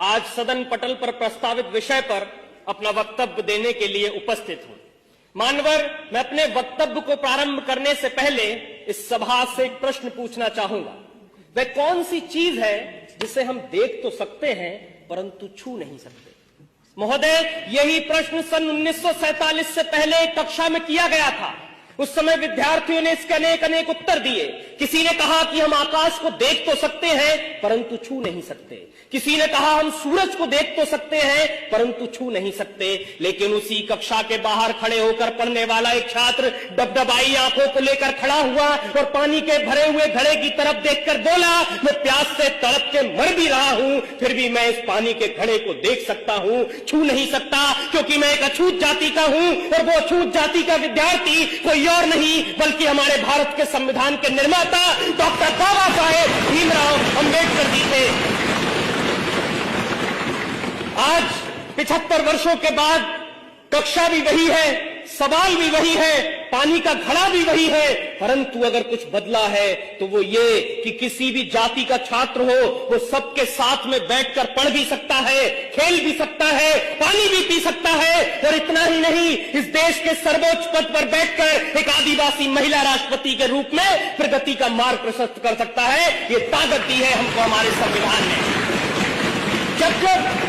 आज सदन पटल पर प्रस्तावित विषय पर अपना वक्तव्य देने के लिए उपस्थित हूं। मान्यवर, मैं अपने वक्तव्य को प्रारंभ करने से पहले इस सभा से एक प्रश्न पूछना चाहूंगा। वह कौन सी चीज है जिसे हम देख तो सकते हैं परंतु छू नहीं सकते? महोदय, यही प्रश्न सन 1947 से पहले कक्षा में किया गया था। उस समय विद्यार्थियों ने इसके अनेक उत्तर दिए। किसी ने कहा कि हम आकाश को देख तो सकते हैं परंतु छू नहीं सकते। किसी ने कहा हम सूरज को देख तो सकते हैं परंतु छू नहीं सकते। लेकिन उसी कक्षा के बाहर खड़े होकर पढ़ने वाला एक छात्र डबडबाई आंखों को लेकर खड़ा हुआ और पानी के भरे हुए घड़े की तरफ देखकर बोला, मैं प्यास से तड़प के मर भी रहा हूं, फिर भी मैं इस पानी के घड़े को देख सकता हूं, छू नहीं सकता, क्योंकि मैं एक अछूत जाति का हूं। और वो अछूत जाति का विद्यार्थी कोई और नहीं बल्कि हमारे भारत के संविधान के निर्माता डॉक्टर बाबा साहेब भीमराव अंबेडकर जी थे। आज 75 वर्षों के बाद कक्षा भी वही है, सवाल भी वही है, पानी का घड़ा भी वही है, परंतु अगर कुछ बदला है तो वो ये कि किसी भी जाति का छात्र हो वो सबके साथ में बैठकर पढ़ भी सकता है, खेल भी सकता है, पानी भी पी सकता है। और इतना ही नहीं, इस देश के सर्वोच्च पद पर बैठकर एक आदिवासी महिला राष्ट्रपति के रूप में प्रगति का मार्ग प्रशस्त कर सकता है। ये ताकत दी है हमको हमारे संविधान ने। जब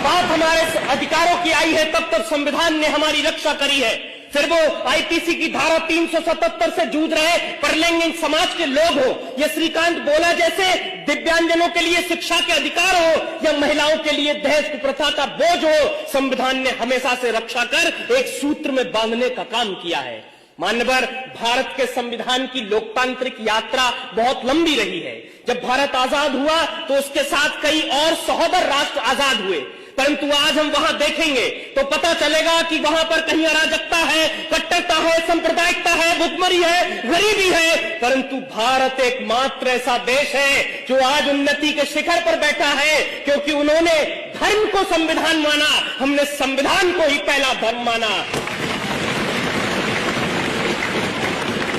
बात हमारे अधिकारों की आई है तब संविधान ने हमारी रक्षा करी है। फिर वो आईपीसी की धारा 377 से जूझ रहे परलैंगिक समाज के लोग हो या श्रीकांत बोला जैसे दिव्यांगजनों के लिए शिक्षा के अधिकार हो या महिलाओं के लिए दहेज कुप्रथा का बोझ हो, संविधान ने हमेशा से रक्षा कर एक सूत्र में बांधने का काम किया है। मान्यवर, भारत के संविधान की लोकतांत्रिक यात्रा बहुत लंबी रही है। जब भारत आजाद हुआ तो उसके साथ कई और सहोदर राष्ट्र आजाद हुए, परंतु आज हम वहां देखेंगे तो पता चलेगा कि वहां पर कहीं अराजकता है, कट्टरता है, सांप्रदायिकता है, भुखमरी है, गरीबी है, परंतु भारत एकमात्र ऐसा देश है जो आज उन्नति के शिखर पर बैठा है, क्योंकि उन्होंने धर्म को संविधान माना, हमने संविधान को ही पहला धर्म माना।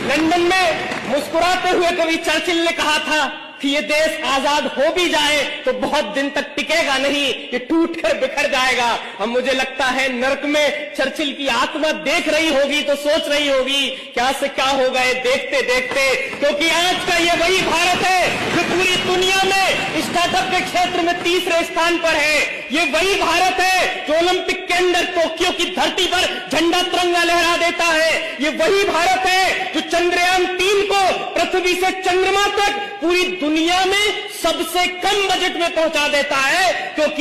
लंदन में मुस्कुराते हुए कवि चर्चिल ने कहा था कि ये देश आजाद हो भी जाए तो बहुत दिन तक टिकेगा नहीं, ये टूट कर बिखर जाएगा। अब मुझे लगता है नर्क में चर्चिल की आत्मा देख रही होगी तो सोच रही होगी क्या से क्या हो गए देखते देखते, क्योंकि आज का ये वही भारत है जो पूरी दुनिया में स्टार्टअप के क्षेत्र में तीसरे स्थान पर है। ये वही भारत है जो ओलंपिक के अंदर टोक्यो की धरती पर झंडा तिरंगा लहरा देता है। ये वही भारत है जो चंद्रयान 3 को पृथ्वी से चंद्रमा तक पूरी दुनिया में सबसे कम बजट में पहुंचा देता है, क्योंकि